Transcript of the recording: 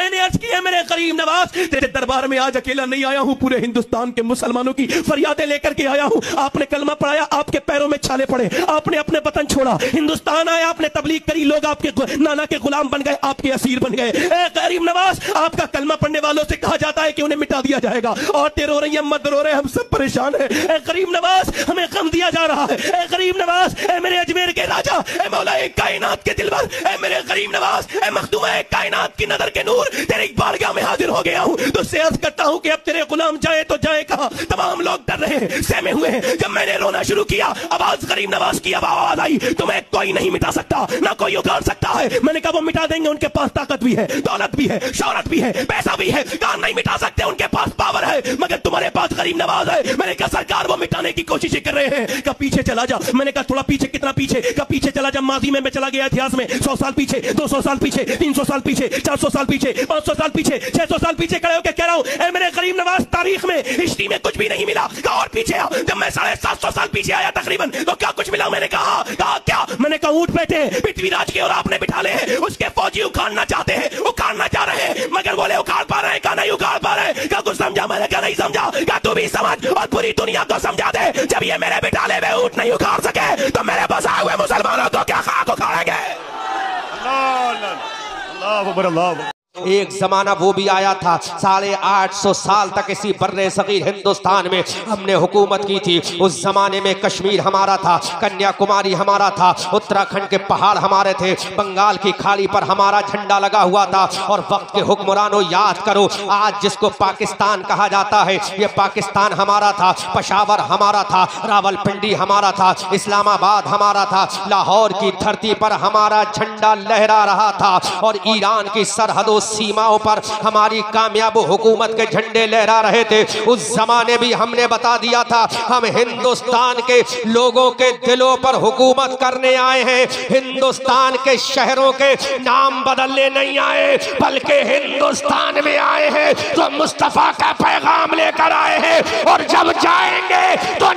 मैंने अर्ज किया मेरे करीम नवाज, तेरे दरबार में आज अकेला नहीं आया हूं, पूरे हिंदुस्तान के मुसलमानों की फरियादें लेकर के आया हूं। आपने कलमा पढ़ाया, आपके पैरों में छाले पड़े, आपने अपने वतन छोड़ा, हिंदुस्तान आया, आपने तबलीग करी, लोग आपके नाना के गुलाम बन गए, आपके असीर बन गए। करीम नवाज, आपका कलमा पढ़ने वालों से कहा जाता है कि उन्हें मिटा दिया जाएगा, और रो रही है, मत रो रहे, हम सब परेशान है। करीम नवाज, हमें गम दिया जा रहा है। करीम नवाज, मेरे अजमेर के राजा, मौला कायनात के दिलबर, मेरे करीम नवाज, मखदूम कायनात की नजर के नूर, तेरी बारगाह में हाजिर हो गया हूं। तुझसे अर्ज करता हूं कि अब तेरे गुलाम जाए तो जाए कहां। तमाम लोग डर रहे हैं, सहमे हुए हैं। जब मैंने रोना शुरू किया, आवाज करीम नवाज की आवाज आई, तुम्हें कोई नहीं मिटा सकता, ना कोई उखाड़ सकता है। मैंने कहा वो मिटा देंगे, उनके पास ताकत भी है, दौलत भी है, शौहरत भी है, पैसा भी है, कहा नहीं मिटा सकते, उनके पास पावर है, मगर तुम्हारे पास करीम नवाज है। मैंने कहा सरकार वो मिटाने की कोशिश कर रहे हैं। कहा पीछे चला जा। मैंने कहा थोड़ा पीछे, कितना पीछे? कहा पीछे चला जा। माजी में मैं चला गया, इतिहास में 100 साल पीछे, 200 साल पीछे, 300 साल पीछे, 400 साल पीछे, 500 साल पीछे, 600 साल पीछे खड़े होकर कह रहा हूं, मेरे करीम नवाज, तारीख में, हिस्ट्री में कुछ भी नहीं मिला। कहा और पीछे आ। जब मैं 750 साल पीछे आया तकरीबन, तो क्या कुछ मिला? मैंने कहा क्या? मैंने कहा ऊंट बैठे हैं पृथ्वीराज के और आपने बिठा ले हैं, उसके फौजी उखाड़ना चाहते हैं, उखाड़ना चाह रहे हैं, मगर बोले उखाड़ पा रहे हैं? कहा नहीं उखाड़ पा रहे। कहा कुछ समझा? मैंने कहा नहीं समझा। कहा तू भी समझ और पूरी दुनिया को समझा दे, जब ये मेरे बिठा ले हुए ऊंट नहीं उखाड़ सके, तो मेरे बसाए हुए मुसलमानों को क्या खाक उखाड़ेंगे? अल्लाह। एक जमाना वो भी आया था, 850 साल तक इसी बर्रे सगीर हिंदुस्तान में हमने हुकूमत की थी। उस जमाने में कश्मीर हमारा था, कन्याकुमारी हमारा था, उत्तराखंड के पहाड़ हमारे थे, बंगाल की खाड़ी पर हमारा झंडा लगा हुआ था। और वक्त के हुक्मरानों, याद करो, आज जिसको पाकिस्तान कहा जाता है, ये पाकिस्तान हमारा था, पेशावर हमारा था, रावलपिंडी हमारा था, इस्लामाबाद हमारा था, लाहौर की धरती पर हमारा झंडा लहरा रहा था, और ईरान की सरहदों सीमाओं पर हमारी कामयाब हुकूमत के झंडे लहरा रहे थे। उस जमाने भी हमने बता दिया था, हम हिंदुस्तान के लोगों के दिलों पर हुकूमत करने आए हैं। हिंदुस्तान के शहरों के नाम बदलने नहीं आए, बल्कि हिंदुस्तान में आए हैं तो मुस्तफा का पैगाम लेकर आए हैं। और जब जाएंगे तो